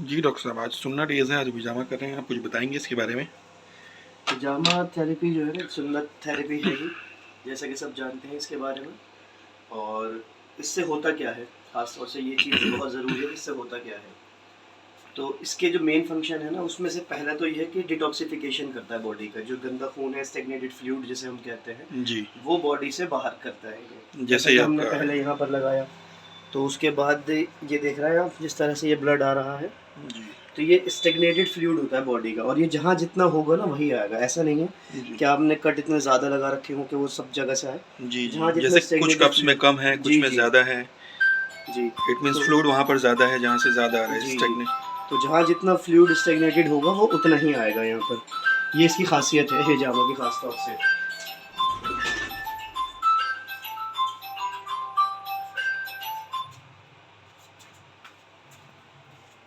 जी doctor साहब, आज सुन्नत डेज़ है, आज पिजामा कर रहे हैं, आप कुछ बताएंगे इसके बारे में? पिजामा थेरेपी जो है ना सुन्नत थेरेपी है ही, जैसा कि सब जानते हैं इसके बारे में। और इससे होता क्या है, ख़ास तौर से ये चीज़ बहुत ज़रूरी है कि इससे होता क्या है। तो इसके जो मेन फंक्शन है ना, उसमें से पहला तो ये है कि डिटॉक्सिफिकेशन करता है बॉडी का। जो गंदा खून है, स्टैग्नेटेड फ्लूइड जिसे हम कहते हैं, जी, वो बॉडी से बाहर करता है ये। जैसा जैसे ही कि हमने आपका पहले यहाँ पर लगाया, तो उसके बाद ये देख रहे हैं आप, जिस तरह से ये ब्लड आ रहा है, जी, तो ये स्टेगनेटेड फ्लूइड होता है बॉडी का। और ये जहाँ जितना होगा ना वही आएगा। ऐसा नहीं है जी, कि आपने कट इतने ज़्यादा लगा रखे हों कि वो सब जगह से आए। जी, जहाँ जी, जितना जैसे कुछ स्टेगनेटेड कप्स में कम है, फ्लूइड, कुछ जी में जी ज़्यादा है। जी। इट मीन्स तो फ्लूइड वहाँ पर ज़्यादा है, जहाँ से ज़्यादा आ रहा है जी जी, स्टेगनेट। तो जहाँ जितना फ्लूइड स्टेगनेटेड होगा वो उतना ही आएगा यहाँ पर। ये इसकी खासियत है हिजामा की, खास तौर से।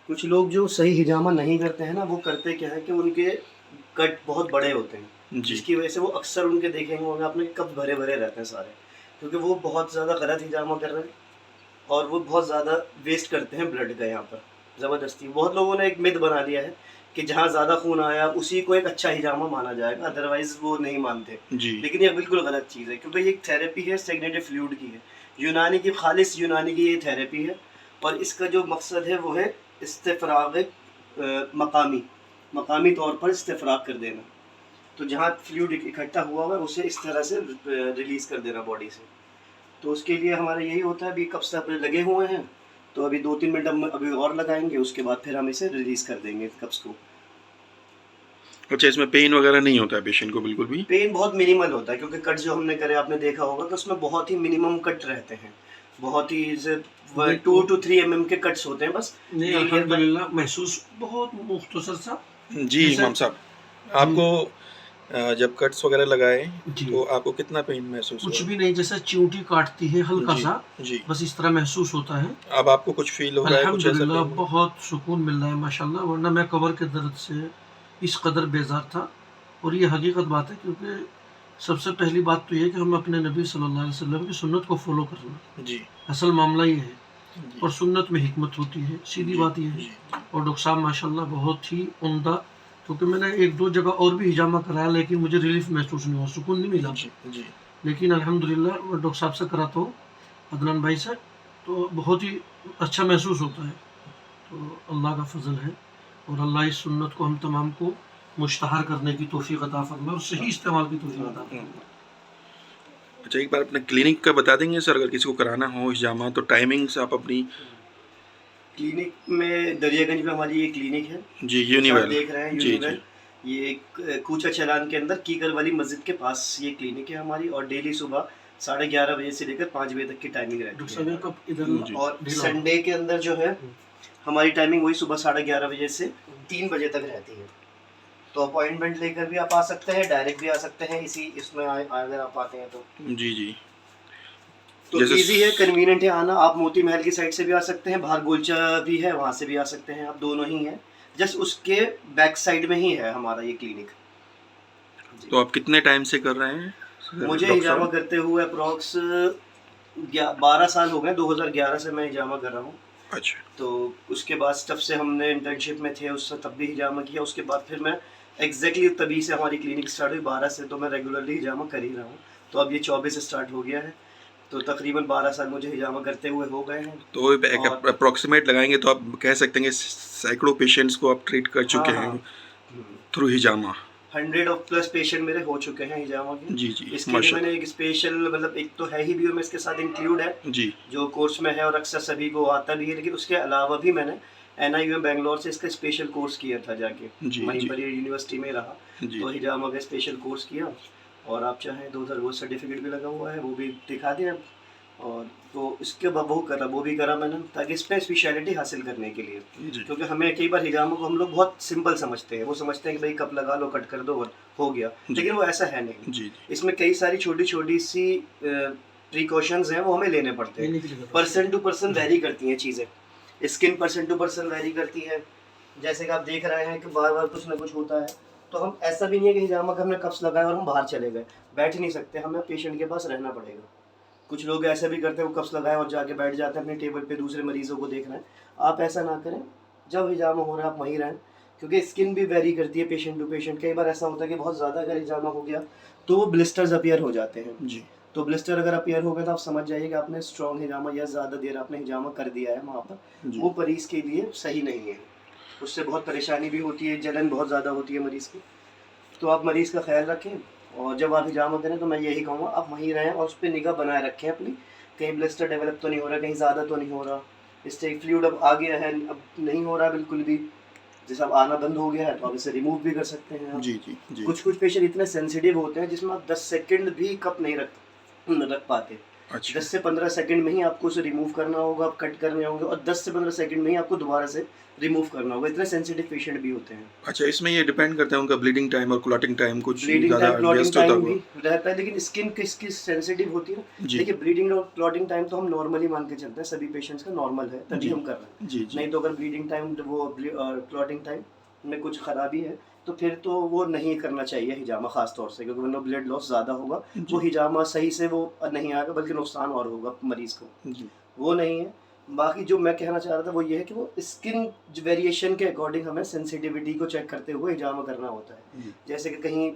कुछ लोग जो सही हिजामा नहीं करते हैं ना, वो करते क्या है कि उनके कट बहुत बड़े होते हैं, जी, जिसकी वजह से वो अक्सर उनके देखेंगे होंगे आपने, कप भरे भरे रहते हैं सारे, क्योंकि वो बहुत ज़्यादा गलत हिजामा कर रहे हैं। और वो बहुत ज़्यादा वेस्ट करते हैं ब्लड का यहाँ पर, ज़बरदस्ती। बहुत लोगों ने एक मिथ बना लिया है कि जहाँ ज़्यादा खून आया उसी को एक अच्छा हिजामा माना जाएगा, अदरवाइज़ वो नहीं मानते। जी, लेकिन ये बिल्कुल गलत चीज़ है, क्योंकि ये एक थेरेपी है, स्टेगनेटेड फ्लूइड की है। यूनानी की, खालिस यूनानी की ये थेरेपी है। और इसका जो मकसद है वो है इस्तेफ़राग मकामी, मकामी तौर पर इस्तेफ़राग कर देना। तो जहाँ फ्लूइड इकट्ठा हुआ हुआ है उसे इस तरह से रिलीज़ कर देना बॉडी से। तो उसके लिए हमारा यही होता है। अभी कप्स अपने लगे हुए हैं, तो अभी 2-3 मिनट हम अभी और लगाएंगे, उसके बाद फिर हम इसे रिलीज़ कर देंगे कप्स को। अच्छा, इसमें पेन वगैरह नहीं होता है पेशेंट को बिल्कुल भी? पेन बहुत मिनिमल होता है, क्योंकि कट जो हमने करे आपने देखा होगा कि उसमें बहुत ही मिनिमम कट रहते हैं। बहुत ही 2 to 3 mm के कट्स होते हैं बस। नहीं, अल्हम्दुलिल्लाह महसूस बहुत मुख्तसर सा। जी, जैसे इमाम साहब, जी आपको जब कट्स वगैरह लगाए, जी, तो आपको कितना पेन महसूस कुछ हुआ? भी नहीं, जैसे चींटी काटती है हल्का जी, सा, जी। बस इस तरह महसूस होता है। अब आपको कुछ फ़ील हो रहा है, कुछ ऐसा अल्हम्दुलिल्लाह पेन? बहुत सुकून मिल रहा है माशाल्लाह, वरना मैं कमर के दर्द से इस कदर बेजार था। और ये हकीकत बात है, क्योंकि सबसे पहली बात तो ये है कि हम अपने नबी सल्लल्लाहु अलैहि वसल्लम की सुन्नत को फॉलो करना, जी, असल मामला ये है। जी, और सुन्नत में हिकमत होती है, सीधी जी, बात ये है। जी, और डॉक्टर साहब माशाल्लाह बहुत ही उम्दा, क्योंकि मैंने 1-2 जगह और भी हिजामा कराया, लेकिन मुझे रिलीफ महसूस नहीं हुआ, सुकून नहीं मिला। जी, जी। लेकिन अल्हम्दुलिल्लाह मैं डॉक्टर साहब से कराता हूँ, अदनान भाई से, तो बहुत ही अच्छा महसूस होता है। तो अल्लाह का फ़ज़ल है, और अल्लाह इस सुन्नत को हम तमाम को मुश्तहर करने की तौफ़ीक़ अता फ़रमाए और सही इस्तेमाल की तौफ़ीक़ अता फ़रमाए। अच्छा, एक बार अपने क्लिनिक का बता देंगे सर, अगर किसी को कराना हो हिजामा, तो टाइमिंग्स आप अपनी? क्लिनिक में दरियागंज में हमारी ये क्लिनिक है, जी, जैसे आप यूनिवेल। देख रहे हैं, जी, जी, यूनिवेल। ये कूचा चलान के अंदर कीकर वाली मस्जिद के पास ये क्लिनिक है हमारी। और डेली सुबह 11:30 बजे से लेकर 5 बजे तक की टाइमिंग डॉक्टर रहती साहब ये है। कब इधर जी, और ढीला होगा? संडे के अंदर जो है हमारी टाइमिंग वही सुबह 11:30 बजे से 3 बजे तक रहती है। तो अपॉइंटमेंट लेकर भी आप आ सकते हैं, डायरेक्ट भी आ सकते हैं, इसी इसमें अगर आप आते हैं तो। जी, जी। तो जैसे ईज़ी है, कन्वीनिएंट है आना। आप मोती महल की साइड से भी आ सकते हैं, बाहर गोलचा भी है, वहाँ से भी आ सकते हैं आप, दोनों ही हैं। जस्ट उसके बैक साइड में ही है हमारा ये क्लिनिक। जी। तो आप कितने टाइम से कर रहे हैं सर, मुझे डॉक्टर हिजामा साहब? करते हुए अप्रॉक्स 12 साल हो गए। 2011 से मैं हिजामा कर रहा हूँ। अच्छा, तो उसके बाद जब से हमने इंटर्नशिप में थे उससे तब भी हिजामा किया। उसके बाद फिर मैं एग्जैक्टली तभी से हमारी क्लिनिक स्टार्ट हुई 12 से, तो मैं रेगुलरली हिजामा कर ही रहा हूँ। तो अब ये 24 स्टार्ट हो गया है, तो तकरीबन 12 साल मुझे हिजामा करते हुए हो गए हैं। तो एक और अप्रॉक्सीमेट लगाएंगे तो आप कह सकते हैं कि सैकड़ों पेशेंट्स को आप ट्रीट कर हाँ चुके हाँ, हैं थ्रू हिजामा। 100+ पेशेंट मेरे हो चुके हैं हिजामा के। जी, जी, इसके लिए मैंने माशाल्लाह। एक स्पेशल, मतलब एक तो है ही बीओ में इसके साथ इंक्लूड है, जी, जो कोर्स में है और अक्सर सभी को आता भी है। लेकिन उसके अलावा भी मैंने NIUM बैंगलोर से इसका स्पेशल कोर्स किया था जाके, जी, वहीं जी, पर ये यूनिवर्सिटी में रहा। जी, तो जी। हिजामा का स्पेशल कोर्स किया। और आप चाहें तो उधर वो सर्टिफिकेट भी लगा हुआ है, वो भी दिखा दें आप। और तो इसके बाद वो भी करा मैंने, ताकि इसमें स्पेशलिटी हासिल करने के लिए। जी, क्योंकि हमें कई बार हिजामा को हम लोग बहुत सिंपल समझते हैं। वो समझते हैं कि भाई कप लगा लो, कट कर दो और हो गया। जी, लेकिन वो ऐसा है नहीं। जी, इसमें कई सारी छोटी छोटी सी प्रिकॉशंस हैं, वो हमें लेने पड़ते ये हैं। नहीं चलेगा पर्सन टू पर्सन जी। वेरी करती हैं चीज़ें। Skin person to person vary करती है। जैसे कि आप देख रहे हैं कि बार बार कुछ ना कुछ होता है। तो हम, ऐसा भी नहीं है कि हिजामा का हमने कप्स लगाए और हम बाहर चले गए, बैठ ही नहीं सकते, हमें पेशेंट के पास रहना पड़ेगा। कुछ लोग ऐसे भी करते हैं, वो कप्स लगाए और जाके बैठ जाते हैं अपनी टेबल पे, दूसरे मरीजों को देख रहे हैं। आप ऐसा ना करें। जब हिजामा हो रहा है आप वहीं रहें, क्योंकि स्किन भी वेरी करती है पेशेंट टू पेशेंट। कई बार ऐसा होता है कि बहुत ज़्यादा अगर हिजामा हो गया तो वो ब्लिस्टर्स अपीयर हो जाते हैं। जी तो ब्लिस्टर अगर अपीयर हो गया तो आप समझ जाइए कि आपने स्ट्रॉन्ग हिजामा या ज़्यादा देर आपने हिजामा कर दिया है वहाँ पर, जी वो मरीज़ के लिए सही नहीं है। उससे बहुत परेशानी भी होती है, जलन बहुत ज़्यादा होती है मरीज़ की। तो आप मरीज़ का ख्याल रखें, और जब आप हिजामा करें तो मैं यही कहूँगा आप वहीं रहें और उस पर निगाह बनाए रखें अपनी, कहीं ब्लिस्टर डेवलप तो नहीं हो रहा, कहीं ज़्यादा तो नहीं हो रहा, इससे फ्लूइड अब आ गया है, अब नहीं हो रहा बिल्कुल भी, जैसे अब आना बंद हो गया है तो आप इसे रिमूव भी कर सकते हैं आप। जी जी जी कुछ कुछ पेशेंट इतने सेंसिटिव होते हैं जिसमें आप 10 सेकंड भी कप नहीं रख पाते। अच्छा 10 से 15 सेकंड में ही आपको उसे रिमूव करना होगा, आप कट करने होंगे, और 10 से 15 सेकंड में ही आपको दोबारा से रिमूव करना होगा। इतने सेंसिटिव पेशेंट भी होते हैं। अच्छा इसमें ये डिपेंड करता है उनका ब्लीडिंग टाइम और क्लॉटिंग टाइम कुछ ब्लीडिंग ज़्यादा टाइम, क्लॉटिंग व्यस्त होता टाइम हुआ भी रहता है, लेकिन स्किन किसकी सेंसिटिव होती है ना। जी देखिए ब्लीडिंग और क्लॉटिंग टाइम तो हम नॉर्मली मान के चलते हैं, सभी पेशेंट्स का नॉर्मल है, तभी जी हम कर रहे हैं। जी जी नहीं तो अगर ब्लीडिंग टाइम वो क्लॉटिंग टाइम में कुछ खराबी है तो फिर तो वो नहीं करना चाहिए हिजामा, खास तौर से, क्योंकि वरना ब्लड लॉस ज़्यादा होगा, वो जी हिजामा सही से वो नहीं आएगा बल्कि नुकसान और होगा मरीज़ को। जी वो नहीं है। बाकी जो मैं कहना चाह रहा था वो ये है कि वो स्किन वेरिएशन के अकॉर्डिंग हमें सेंसिटिविटी को चेक करते हुए हिजामा करना होता है। जी जैसे कि कहीं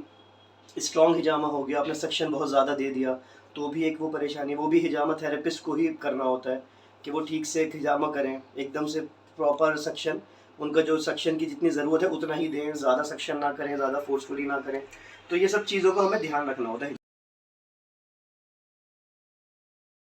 स्ट्रॉन्ग हिजामा हो गया, आपने सक्शन बहुत ज़्यादा दे दिया, तो भी एक वो परेशानी है, वो भी हिजामा थेरेपिस्ट को ही करना होता है कि वो ठीक से हिजामा करें, एकदम से प्रॉपर सक्शन, उनका जो सक्शन की जितनी ज़रूरत है उतना ही दें, ज़्यादा सक्शन ना करें, ज़्यादा फोर्सफुली ना करें। तो ये सब चीज़ों का हमें ध्यान रखना होता है।